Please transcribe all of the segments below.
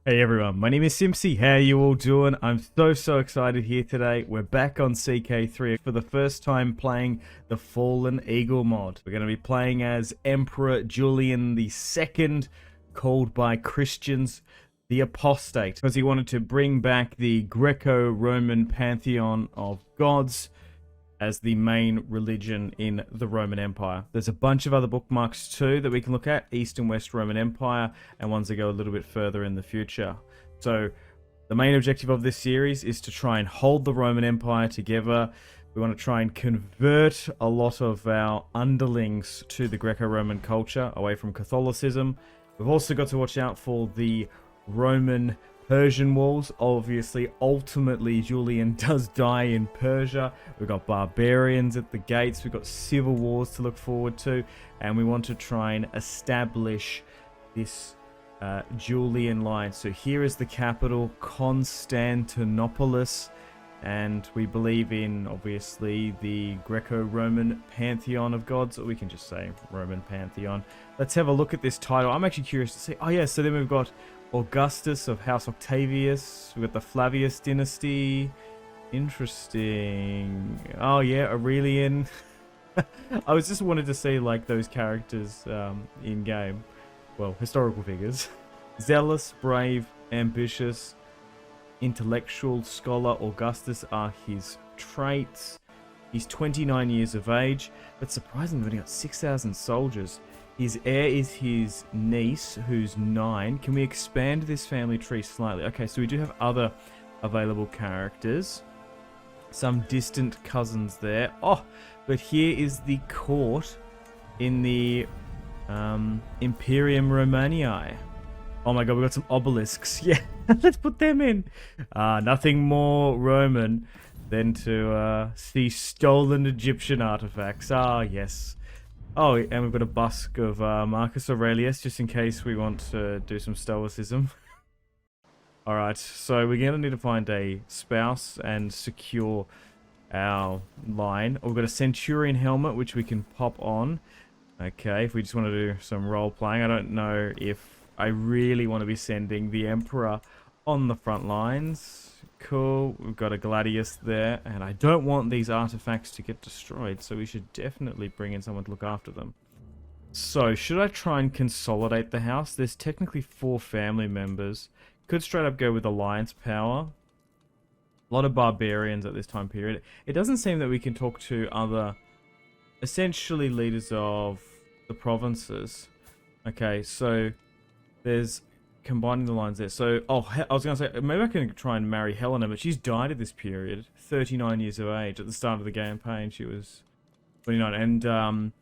Hey everyone, my name is Simpzy. How you all doing? I'm so excited here today. We're back on CK3 for the first time playing the Fallen Eagle mod. We're going to be playing as Emperor Julian II, called by Christians the Apostate, because he wanted to bring back the Greco-Roman pantheon of gods as the main religion in the Roman Empire. There's a bunch of other bookmarks too that we can look at, East and West Roman Empire, and ones that go a little bit further in the future. So the main objective of this series is to try and hold the Roman Empire together. We want to try and convert a lot of our underlings to the Greco-Roman culture away from Catholicism. We've also got to watch out for the Roman Persian wars. Obviously, ultimately, Julian does die in Persia. We've got barbarians at the gates. We've got civil wars to look forward to. And we want to try and establish this Julian line. So here is the capital, Constantinople. And we believe in, obviously, the Greco-Roman pantheon of gods. Or we can just say Roman pantheon. Let's have a look at this title. I'm actually curious to see. Oh, yeah, so then we've got Augustus of House Octavius. We've got the Flavius dynasty. Interesting. Oh yeah, Aurelian. I was just wanted to see like those characters in game. Well, historical figures. Zealous, brave, ambitious, intellectual, scholar. Augustus are his traits. He's 29 years of age, but surprisingly, he got 6,000 soldiers. His heir is his niece, who's 9. Can we expand this family tree slightly? Okay, so we do have other available characters. Some distant cousins there. Oh, but here is the court in the Imperium Romaniae. Oh my god, we got some obelisks. Yeah, let's put them in. Nothing more Roman than to see stolen Egyptian artifacts. Ah, yes. Oh, and we've got a busk of Marcus Aurelius, just in case we want to do some stoicism. Alright, so we're going to need to find a spouse and secure our line. We've got a centurion helmet, which we can pop on. Okay, if we just want to do some role-playing. I don't know if I really want to be sending the Emperor on the front lines. Cool, we've got a gladius there, and I don't want these artifacts to get destroyed, so we should definitely bring in someone to look after them. So, should I try and consolidate the house? There's technically 4 family members. Could straight up go with alliance power. A lot of barbarians at this time period. It doesn't seem that we can talk to other, essentially, leaders of the provinces. Okay, so there's combining the lines there. So, oh, I was going to say, maybe I can try and marry Helena, but she's died at this period. 39 years of age. At the start of the campaign, she was 29. And,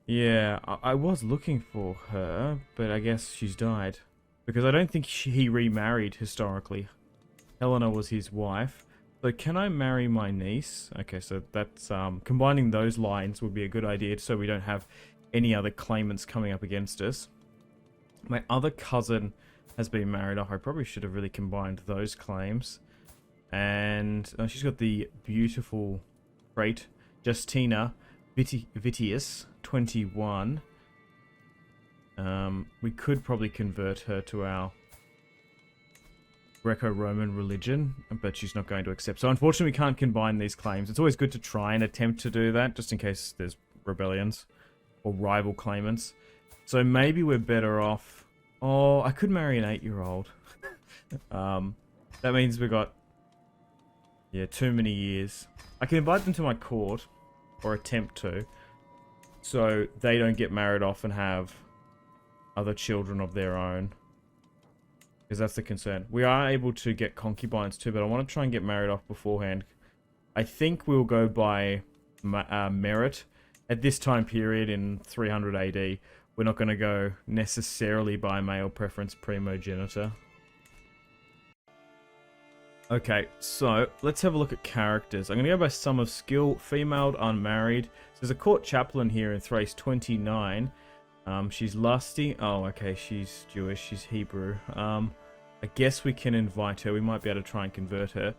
yeah, I was looking for her, but I guess she's died. Because I don't think he remarried historically. Helena was his wife. So, can I marry my niece? Okay, so that's, combining those lines would be a good idea so we don't have any other claimants coming up against us. My other cousin has been married off. I probably should have really combined those claims. And she's got the beautiful trait, Justina Vitius, 21. We could probably convert her to our Greco-Roman religion, but she's not going to accept. So unfortunately, we can't combine these claims. It's always good to try and attempt to do that, just in case there's rebellions or rival claimants. So maybe we're better off. Oh, I could marry an 8-year-old. That means we've got, yeah, too many years. I can invite them to my court, or attempt to, so they don't get married off and have other children of their own. Because that's the concern. We are able to get concubines too, but I want to try and get married off beforehand. I think we'll go by merit. At this time period in 300 AD, we're not going to go necessarily by male preference primogenitor. Okay, so let's have a look at characters. I'm going to go by sum of skill, female, unmarried. So there's a court chaplain here in Thrace, 29. She's lusty. Oh, okay, she's Jewish, she's Hebrew. I guess we can invite her. We might be able to try and convert her.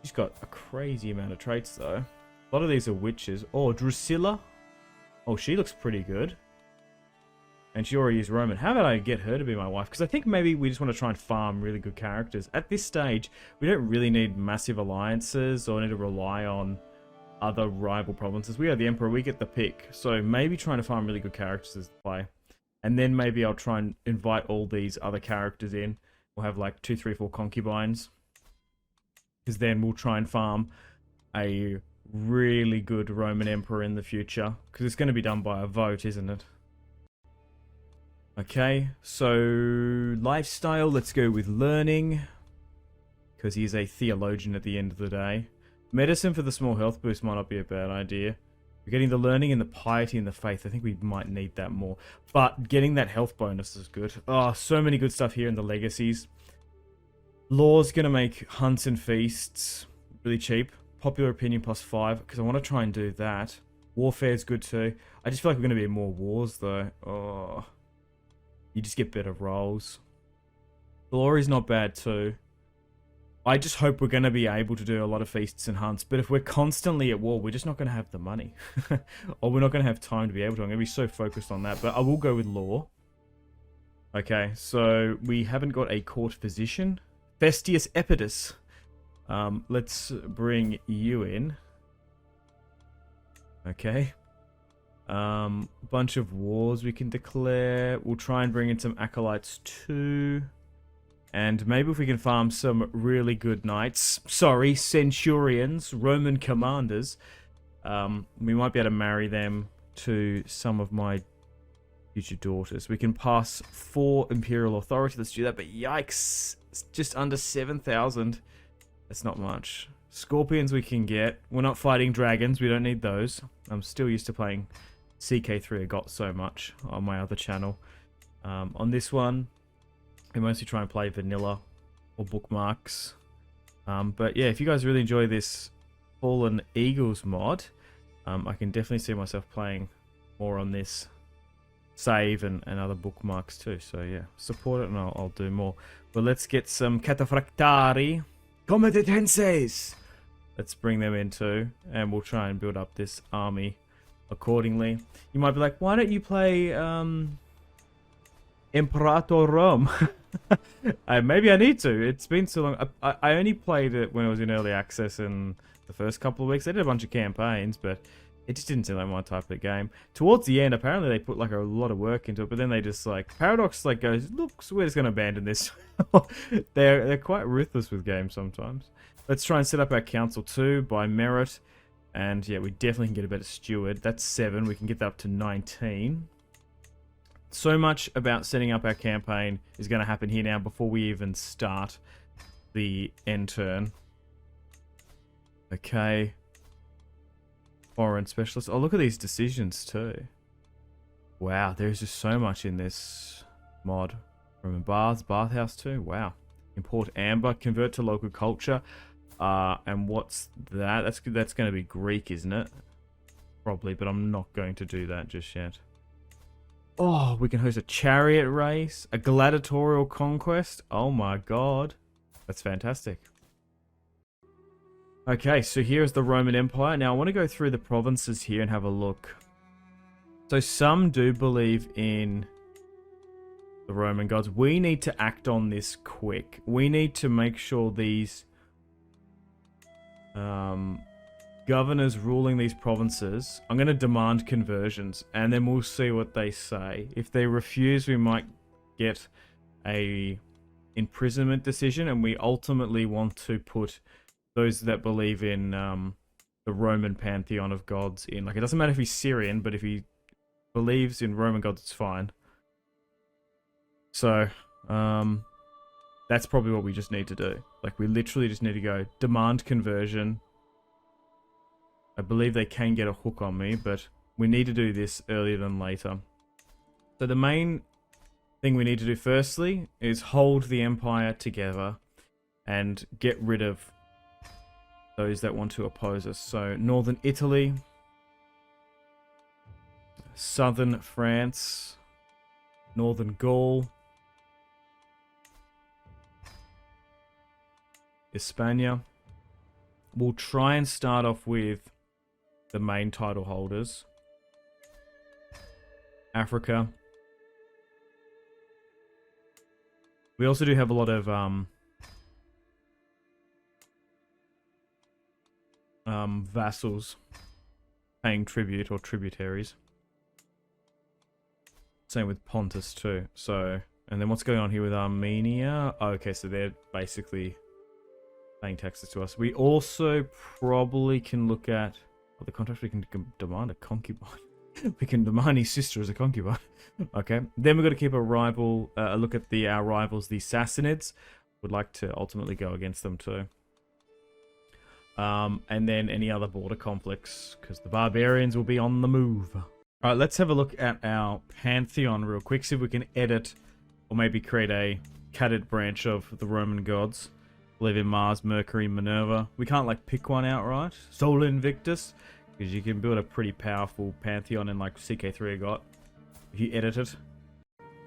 She's got a crazy amount of traits, though. A lot of these are witches. Oh, Drusilla. Oh, she looks pretty good. And she already is Roman. How about I get her to be my wife? Because I think maybe we just want to try and farm really good characters. At this stage, we don't really need massive alliances or need to rely on other rival provinces. We are the Emperor, we get the pick. So maybe trying to farm really good characters is the play. And then maybe I'll try and invite all these other characters in. We'll have like 2, 3, 4 concubines. Because then we'll try and farm a really good Roman Emperor in the future. Because it's going to be done by a vote, isn't it? Okay, so lifestyle, let's go with learning. Because he is a theologian at the end of the day. Medicine for the small health boost might not be a bad idea. We're getting the learning and the piety and the faith. I think we might need that more. But getting that health bonus is good. Oh, so many good stuff here in the legacies. Law's going to make hunts and feasts really cheap. Popular opinion +5, because I want to try and do that. Warfare's good too. I just feel like we're going to be in more wars though. Oh, you just get better rolls. Glory's not bad too. I just hope we're going to be able to do a lot of feasts and hunts. But if we're constantly at war, we're just not going to have the money. Or we're not going to have time to be able to. I'm going to be so focused on that. But I will go with law. Okay, so we haven't got a court physician. Festius Epidus. Let's bring you in. Okay. Bunch of wars we can declare. We'll try and bring in some acolytes too. And maybe if we can farm some really good knights. Sorry, centurions, Roman commanders. We might be able to marry them to some of my future daughters. We can pass 4 imperial authority. Let's do that. But yikes, it's just under 7,000. That's not much. Scorpions we can get. We're not fighting dragons. We don't need those. I'm still used to playing CK3. I got so much on my other channel. On this one, I mostly try and play vanilla or bookmarks. But yeah, if you guys really enjoy this Fallen Eagles mod, I can definitely see myself playing more on this save and other bookmarks too. So yeah, support it and I'll do more. But let's get some Cataphractari Comitatenses. Let's bring them in too, and we'll try and build up this army accordingly. You might be like, why don't you play Imperator Rome? Maybe I need to. It's been so long. I only played it when it was in early access in the first couple of weeks. They did a bunch of campaigns, but it just didn't seem like my type of game. Towards the end, apparently they put like a lot of work into it, but then they just like Paradox like goes, look, so we're just gonna abandon this. they're quite ruthless with games sometimes. Let's try and set up our council too by merit, and yeah, we definitely can get a better steward. That's 7. We can get that up to 19. So much about setting up our campaign is going to happen here now before we even start the end turn. Okay. Foreign specialist. Oh, look at these decisions too. Wow, there's just so much in this mod. Roman baths, bathhouse too. Wow. Import amber, convert to local culture. And what's that? That's going to be Greek, isn't it? Probably, but I'm not going to do that just yet. Oh, we can host a chariot race, a gladiatorial conquest. Oh my god. That's fantastic. Okay, so here's the Roman Empire. Now I want to go through the provinces here and have a look. So some do believe in the Roman gods. We need to act on this quick. We need to make sure these governors ruling these provinces, I'm going to demand conversions, and then we'll see what they say. If they refuse, we might get a imprisonment decision, and we ultimately want to put those that believe in the Roman pantheon of gods in. Like, it doesn't matter if he's Syrian, but if he believes in Roman gods, it's fine. So, that's probably what we just need to do. Like, we literally just need to go demand conversion. I believe they can get a hook on me, but we need to do this earlier than later. So the main thing we need to do firstly is hold the empire together and get rid of those that want to oppose us. So northern Italy, southern France, northern Gaul, Hispania. We'll try and start off with the main title holders. Africa, We also do have a lot of vassals paying tribute or tributaries. Same with Pontus too. So, and then what's going on here with Armenia? Oh, okay, so they're basically paying taxes to us. We also probably can look at the contract. We can demand a concubine. We can demand his sister as a concubine. Okay. Then we've got to keep a rival. Look at our rivals, the Sassanids. Would like to ultimately go against them too. And then any other border conflicts, because the barbarians will be on the move. All right, let's have a look at our pantheon real quick. See if we can edit or maybe create a cadet branch of the Roman gods. Believe in Mars, Mercury, Minerva. We can't like pick one outright. Sol Invictus, because you can build a pretty powerful pantheon in like CK3 I got if you edit it.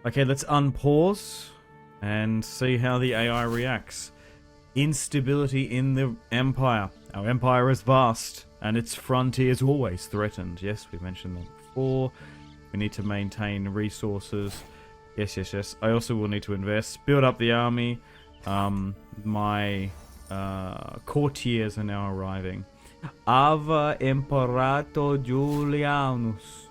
Okay, let's unpause and see how the AI reacts. Instability in the empire. Our empire is vast and its frontiers always threatened. Yes, we mentioned that before. We need to maintain resources. Yes. I also will need to invest. Build up the army. My courtiers are now arriving. Ava Imperator Julianus.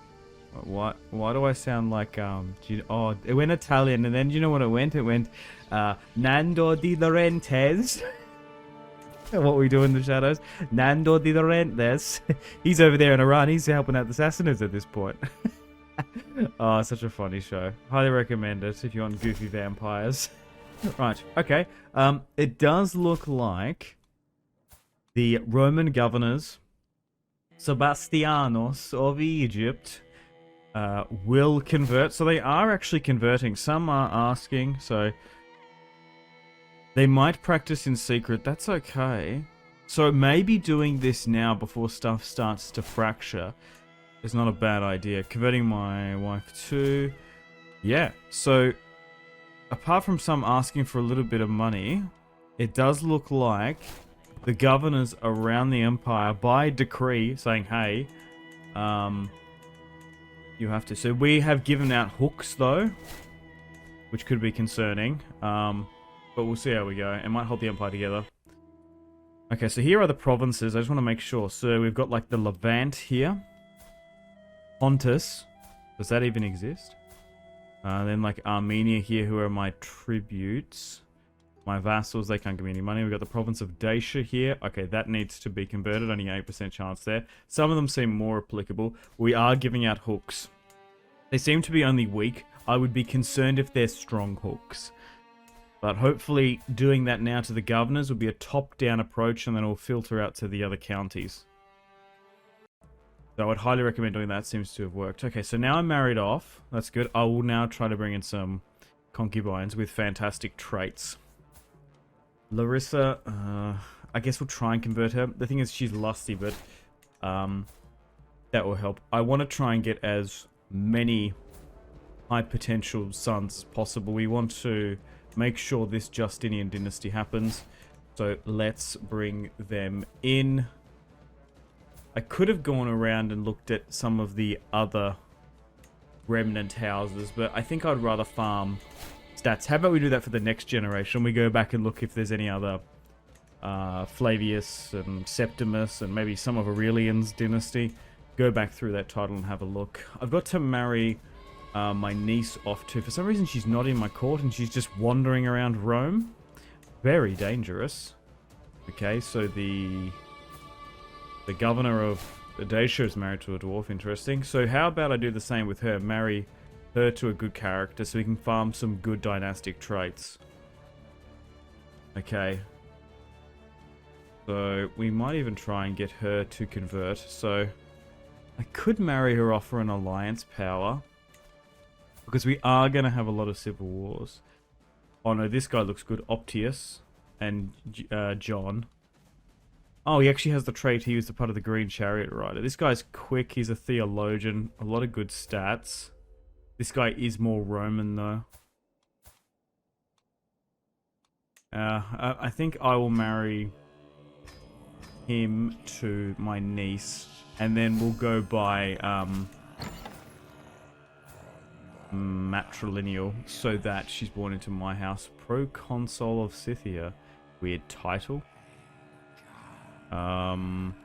Why do I sound like it went Italian, and then do you know what it went? It went Nando di Laurentiis. What we do in the shadows. Nando di Laurentiis. He's over there in Iran. He's helping out the Sassanids at this point. Oh, such a funny show. Highly recommend it if you want goofy vampires. Right, okay. It does look like the Roman governors, Sebastianos of Egypt, will convert. So they are actually converting. Some are asking, so they might practice in secret. That's okay. So maybe doing this now before stuff starts to fracture is not a bad idea. Converting my wife too. Yeah, so apart from some asking for a little bit of money, it does look like the governors around the empire, by decree, saying, hey, you have to. So we have given out hooks, though, which could be concerning. But we'll see how we go. It might hold the empire together. Okay, so here are the provinces. I just want to make sure. So we've got, like, the Levant here. Pontus. Does that even exist? Then, like, Armenia here, who are my tributes. My vassals, they can't give me any money. We've got the province of Dacia here. Okay, that needs to be converted. Only 8% chance there. Some of them seem more applicable. We are giving out hooks. They seem to be only weak. I would be concerned if they're strong hooks. But hopefully doing that now to the governors will be a top-down approach, and then it'll filter out to the other counties. So I would highly recommend doing that. Seems to have worked. Okay, so now I'm married off. That's good. I will now try to bring in some concubines with fantastic traits. Larissa, I guess we'll try and convert her. The thing is, she's lusty, but that will help. I want to try and get as many high potential sons as possible. We want to make sure this Justinian dynasty happens. So let's bring them in. I could have gone around and looked at some of the other remnant houses, but I think I'd rather farm stats. How about we do that for the next generation? We go back and look if there's any other Flavius and Septimus and maybe some of Aurelian's dynasty. Go back through that title and have a look. I've got to marry my niece off to. For some reason, she's not in my court and she's just wandering around Rome. Very dangerous. Okay, so the governor of Dacia is married to a dwarf. Interesting. So how about I do the same with her? Marry her to a good character so we can farm some good dynastic traits. Okay. So we might even try and get her to convert. So I could marry her off for an alliance power, because we are going to have a lot of civil wars. Oh no, this guy looks good. Optius and John. Oh, he actually has the trait. He was the part of the Green Chariot Rider. This guy's quick. He's a theologian. A lot of good stats. This guy is more Roman, though. I think I will marry him to my niece. And then we'll go by matrilineal, so that she's born into my house. Proconsul of Scythia. Weird title.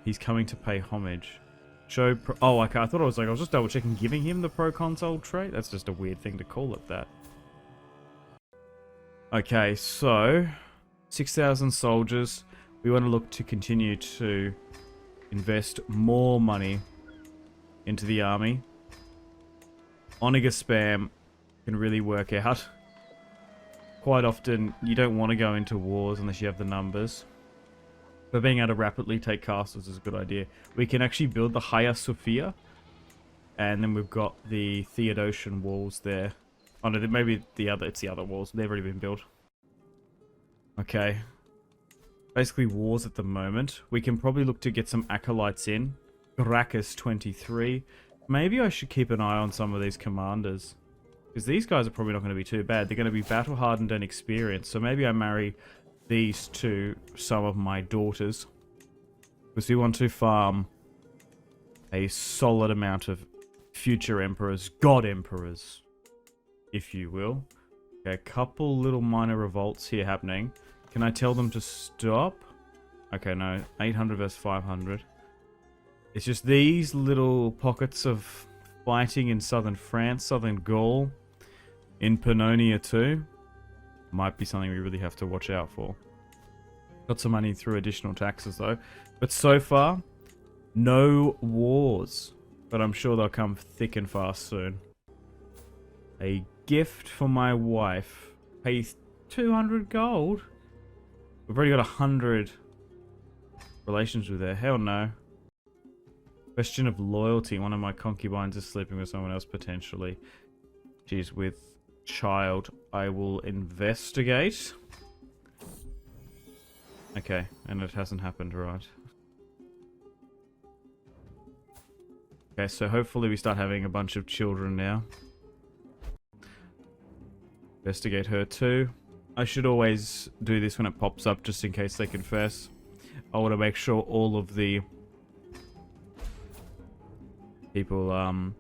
He's coming to pay homage. Show oh, okay, I thought I was just double checking giving him the proconsul trait. That's just a weird thing to call it that. Okay, so 6,000 soldiers. We want to look to continue to invest more money into the army. Onager spam can really work out. Quite often, you don't want to go into wars unless you have the numbers. But being able to rapidly take castles is a good idea. We can actually build the Hagia Sophia. And then we've got the Theodosian walls there. Oh no, maybe it's the other walls. They've already been built. Okay. Basically wars at the moment. We can probably look to get some acolytes in. Gracchus 23. Maybe I should keep an eye on some of these commanders. Because these guys are probably not going to be too bad. They're going to be battle hardened and experienced. So maybe I marry these to some of my daughters. Because we want to farm a solid amount of future emperors. God emperors. If you will. Okay, a couple little minor revolts here happening. Can I tell them to stop? Okay, no. 800 versus 500. It's just these little pockets of fighting in southern France, southern Gaul, in Pannonia too. Might be something we really have to watch out for. Got some money through additional taxes though. But so far, no wars. But I'm sure they'll come thick and fast soon. A gift for my wife. Pay 200 gold. We've already got 100 relations with her. Hell no. Question of loyalty. One of my concubines is sleeping with someone else potentially. She's with child. I will investigate. Okay, and it hasn't happened, right? Okay, so hopefully we start having a bunch of children now. Investigate her too. I should always do this when it pops up just in case they confess. I want to make sure all of the people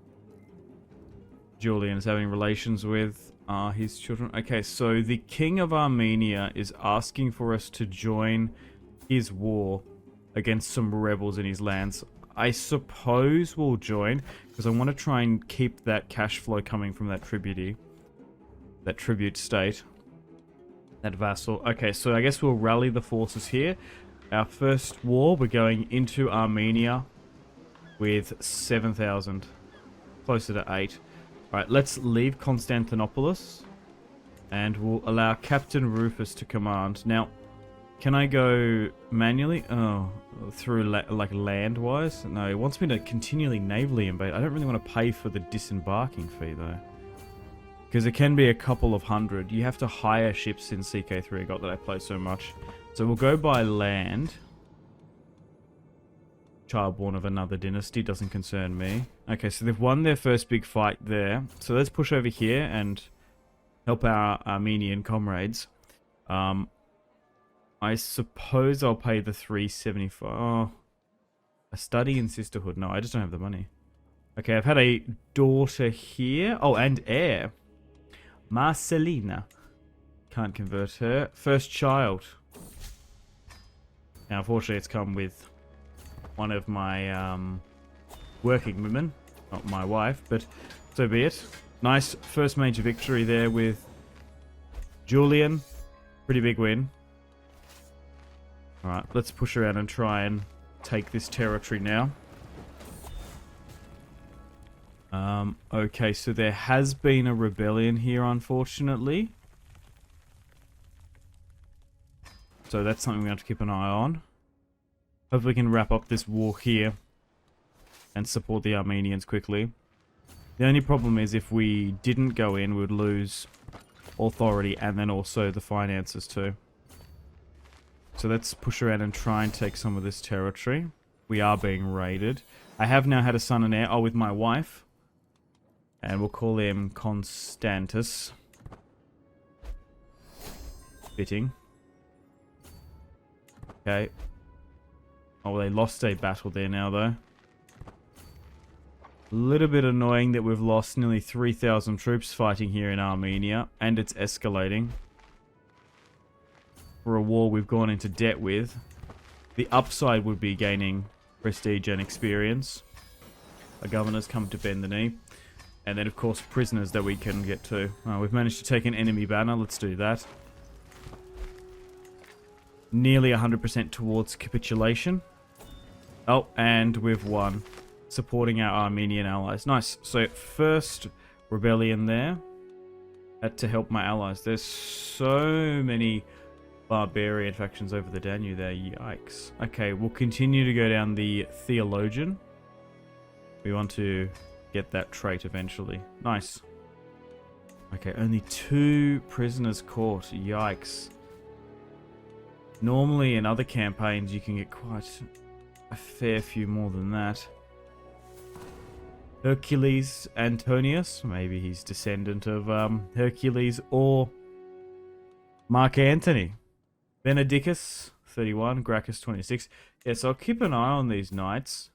Julian is having relations with are his children. Okay, so the King of Armenia is asking for us to join his war against some rebels in his lands. I suppose we'll join because I want to try and keep that cash flow coming from that tribute state. That vassal. Okay, so I guess we'll rally the forces here. Our first war, we're going into Armenia with 7,000. Closer to 8. Alright, let's leave Constantinopolis. And we'll allow Captain Rufus to command. Now, can I go manually? Oh, through like land-wise? No, it wants me to continually navally invade. I don't really want to pay for the disembarking fee, though. Because it can be a couple of hundred. You have to hire ships in CK3. I got that I play so much. So we'll go by land. Child born of another dynasty. Doesn't concern me. Okay, so they've won their first big fight there. So let's push over here and help our Armenian comrades. I suppose I'll pay the 375. Oh, a study in sisterhood. No, I just don't have the money. Okay, I've had a daughter here. Oh, and heir. Marcelina. Can't convert her. First child. Now, unfortunately, it's come with one of my working women. Not my wife, but so be it. Nice first major victory there with Julian. Pretty big win. Alright, let's push around and try and take this territory now. Okay, so there has been a rebellion here, unfortunately. So that's something we have to keep an eye on. Hopefully we can wrap up this war here and support the Armenians quickly. The only problem is if we didn't go in, we would lose authority and then also the finances too. So let's push around and try and take some of this territory. We are being raided. I have now had a son and heir. Oh, with my wife. And we'll call him Constantus. Fitting. Okay. Oh, they lost a battle there now, though. A little bit annoying that we've lost nearly 3,000 troops fighting here in Armenia, and it's escalating. For a war we've gone into debt with. The upside would be gaining prestige and experience. Our governors come to bend the knee. And then, of course, prisoners that we can get to. We've managed to take an enemy banner. Let's do that. Nearly 100% towards capitulation. Oh, and we've won. Supporting our Armenian allies. Nice. So, first rebellion there. Had to help my allies. There's so many barbarian factions over the Danube there. Yikes. Okay, we'll continue to go down the theologian. We want to get that trait eventually. Nice. Okay, only 2 prisoners caught. Yikes. Normally in other campaigns you can get quite a fair few more than that. Hercules Antonius. Maybe he's descendant of Hercules or Mark Antony. Benedictus 31. Gracchus 26. Yeah, so I'll keep an eye on these knights.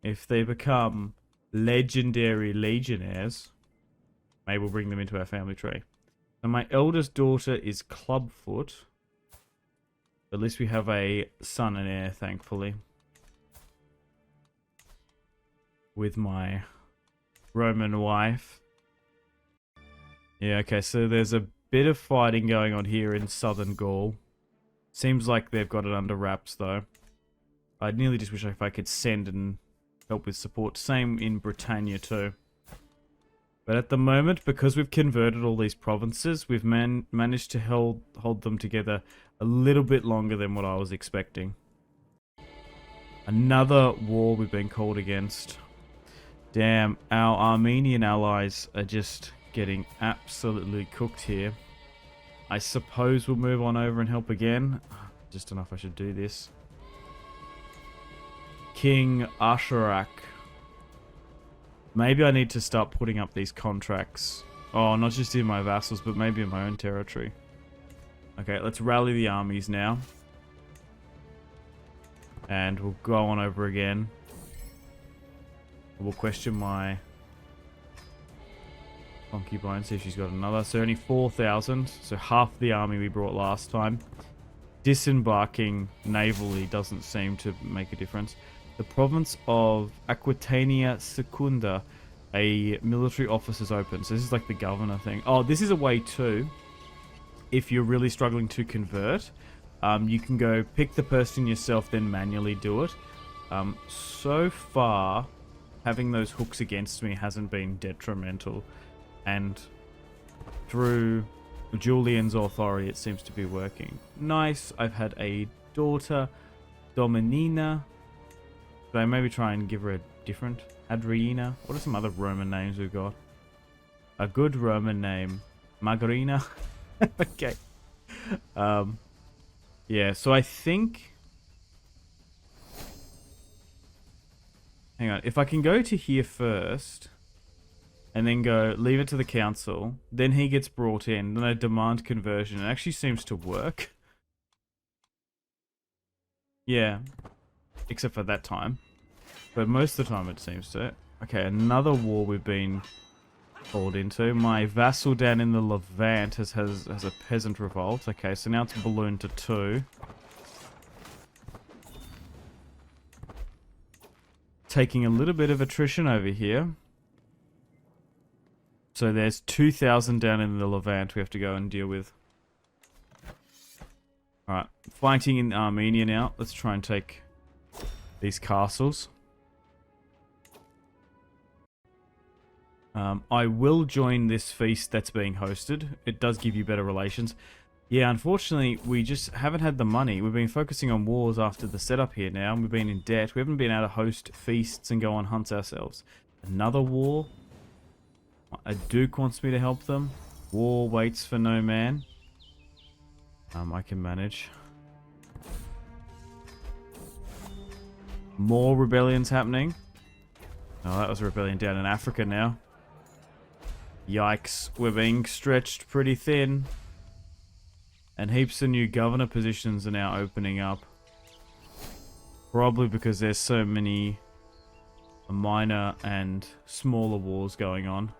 If they become legendary legionnaires, maybe we'll bring them into our family tree. And my eldest daughter is Clubfoot. At least we have a son and heir, thankfully. With my Roman wife. Yeah, okay, so there's a bit of fighting going on here in southern Gaul. Seems like they've got it under wraps, though. I'd nearly just wish if I could send and help with support. Same in Britannia too. But at the moment, because we've converted all these provinces, we've managed to hold them together a little bit longer than what I was expecting. Another war we've been called against. Damn, our Armenian allies are just getting absolutely cooked here. I suppose we'll move on over and help again. Just don't know if I should do this. King Asherak. Maybe I need to start putting up these contracts. Oh, not just in my vassals, but maybe in my own territory. Okay, let's rally the armies now. And we'll go on over again. We'll question my concubine, see if she's got another. So only 4,000, so half the army we brought last time. Disembarking navally doesn't seem to make a difference. The province of Aquitania Secunda, a military office is open. So this is like the governor thing. Oh, this is a way too. If you're really struggling to convert, you can go pick the person yourself, then manually do it. So far, having those hooks against me hasn't been detrimental. And through Julian's authority, it seems to be working. Nice. I've had a daughter, Dominina. But I maybe try and give her a different Adriana. What are some other Roman names we've got? A good Roman name, Margarina. Okay. Yeah, so I think... Hang on. If I can go to here first, and then go leave it to the council, then he gets brought in, then I demand conversion. It actually seems to work. Yeah. Except for that time. But most of the time it seems to. Okay, another war we've been called into. My vassal down in the Levant has a peasant revolt. Okay, so now it's ballooned to 2. Taking a little bit of attrition over here. So there's 2,000 down in the Levant we have to go and deal with. Alright, fighting in Armenia now. Let's try and take these castles. I will join this feast that's being hosted. It does give you better relations. Yeah, unfortunately, we just haven't had the money. We've been focusing on wars after the setup here now, and we've been in debt. We haven't been able to host feasts and go on hunts ourselves. Another war. A duke wants me to help them. War waits for no man. I can manage. More rebellions happening. Oh, that was a rebellion down in Africa now. Yikes, we're being stretched pretty thin. And heaps of new governor positions are now opening up. Probably because there's so many minor and smaller wars going on.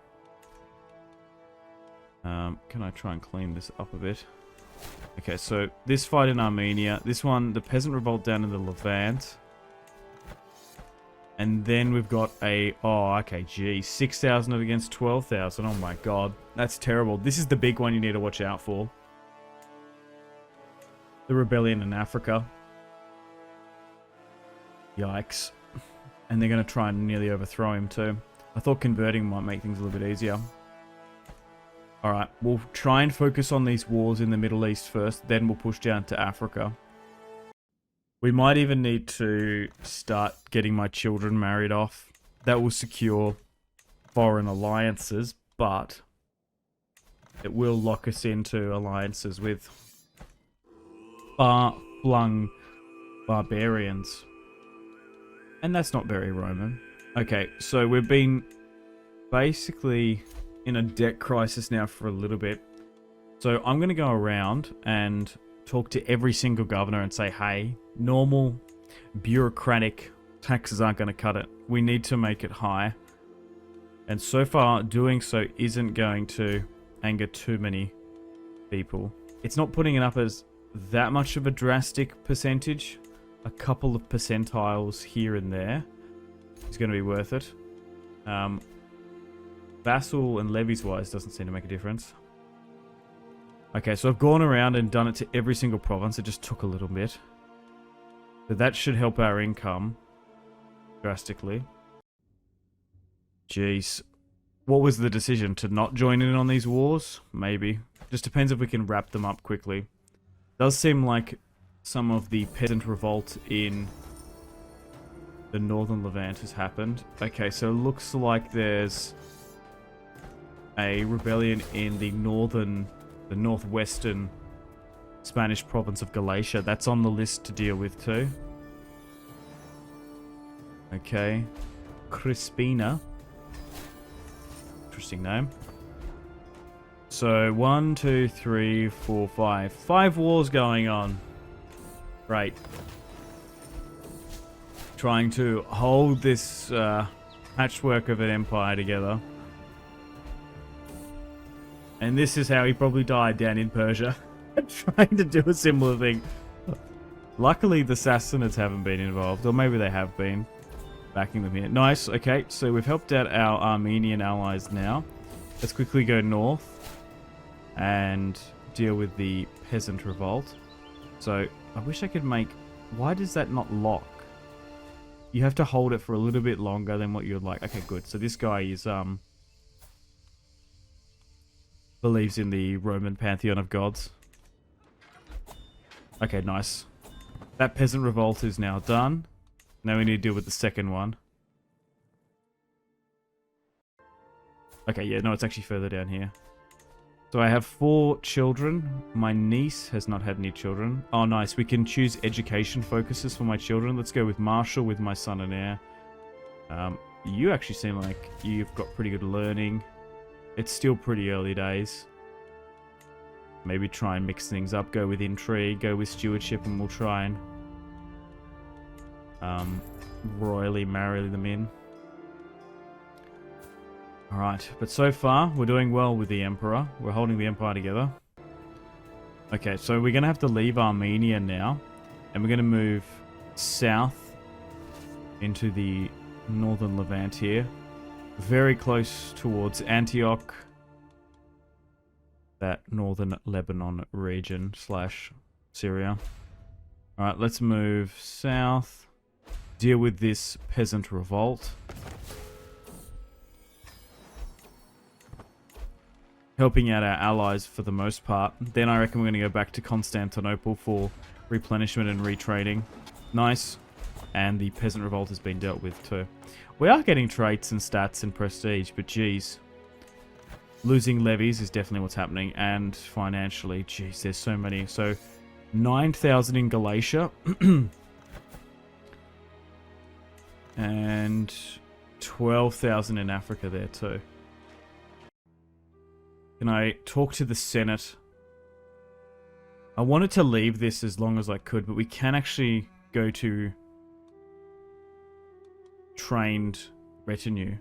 Can I try and clean this up a bit? Okay, so this fight in Armenia. This one, the peasant revolt down in the Levant. And then we've got a... Oh, okay, gee. 6,000 against 12,000. Oh my god. That's terrible. This is the big one you need to watch out for. The rebellion in Africa. Yikes. And they're going to try and nearly overthrow him too. I thought converting might make things a little bit easier. Alright, we'll try and focus on these wars in the Middle East first. Then we'll push down to Africa. We might even need to start getting my children married off. That will secure foreign alliances, but it will lock us into alliances with far-flung barbarians. And that's not very Roman. Okay, so we've been basically in a debt crisis now for a little bit. So I'm going to go around and talk to every single governor and say, hey, normal bureaucratic taxes aren't going to cut it. We need to make it high. And so far, doing so isn't going to anger too many people. It's not putting it up as that much of a drastic percentage. A couple of percentiles here and there is going to be worth it. Vassal and levies wise doesn't seem to make a difference. Okay, so I've gone around and done it to every single province. It just took a little bit. So that should help our income drastically. Jeez. What was the decision? To not join in on these wars? Maybe. Just depends if we can wrap them up quickly. Does seem like some of the peasant revolt in the northern Levant has happened. Okay, so it looks like there's a rebellion in the northwestern Spanish province of Galatia. That's on the list to deal with too. Okay. Crispina. Interesting name. So, 1, 2, 3, 4, 5. 5 wars going on. Great. Trying to hold this patchwork of an empire together. And this is how he probably died down in Persia. Trying to do a similar thing. Luckily, the Sassanids haven't been involved. Or maybe they have been. Backing them here. Nice. Okay, so we've helped out our Armenian allies now. Let's quickly go north. And deal with the peasant revolt. So, I wish I could make... Why does that not lock? You have to hold it for a little bit longer than what you'd like. Okay, good. So this guy is... believes in the Roman pantheon of gods. Okay, nice. That peasant revolt is now done. Now we need to deal with the second one. Okay, yeah, no, it's actually further down here. So I have 4 children. My niece has not had any children. Oh, nice. We can choose education focuses for my children. Let's go with Marshall with my son and heir. You actually seem like you've got pretty good learning. It's still pretty early days. Maybe try and mix things up. Go with intrigue, go with stewardship, and we'll try and royally marry them in. Alright, but so far, we're doing well with the Emperor. We're holding the Empire together. Okay, so we're going to have to leave Armenia now. And we're going to move south into the northern Levant here. Very close towards Antioch. That northern Lebanon region / Syria. Alright, let's move south. Deal with this peasant revolt. Helping out our allies for the most part. Then I reckon we're going to go back to Constantinople for replenishment and retraining. Nice. And the peasant revolt has been dealt with too. We are getting traits and stats and prestige, but geez. Losing levies is definitely what's happening. And financially, geez, there's so many. So, 9,000 in Galatia. And 12,000 in Africa there too. Can I talk to the Senate? I wanted to leave this as long as I could, but we can actually go to trained retinue.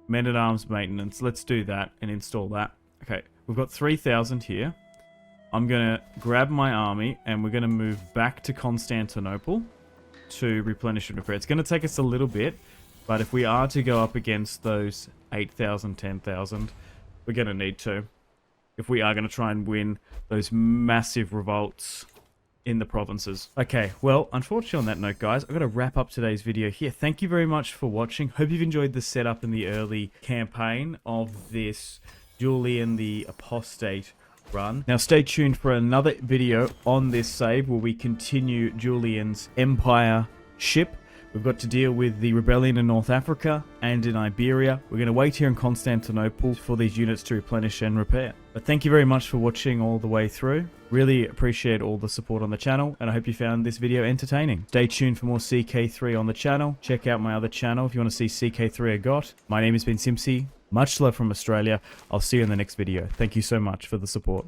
Men-at-arms maintenance. Let's do that and install that. Okay, we've got 3,000 here. I'm going to grab my army and we're going to move back to Constantinople to replenish and repair. It's going to take us a little bit, but if we are to go up against those 8,000, 10,000, we're going to need to. If we are going to try and win those massive revolts in the provinces. Okay, well, unfortunately on that note, guys, I've got to wrap up today's video here. Thank you very much for watching. Hope you've enjoyed the setup in the early campaign of this Julian the Apostate run. Now stay tuned for another video on this save where we continue Julian's empire ship. We've got to deal with the rebellion in North Africa and in Iberia. We're going to wait here in Constantinople for these units to replenish and repair. But thank you very much for watching all the way through. Really appreciate all the support on the channel, and I hope you found this video entertaining. Stay tuned for more CK3 on the channel. Check out my other channel if you want to see CK3 I got. My name has been Simpzy. Much love from Australia. I'll see you in the next video. Thank you so much for the support.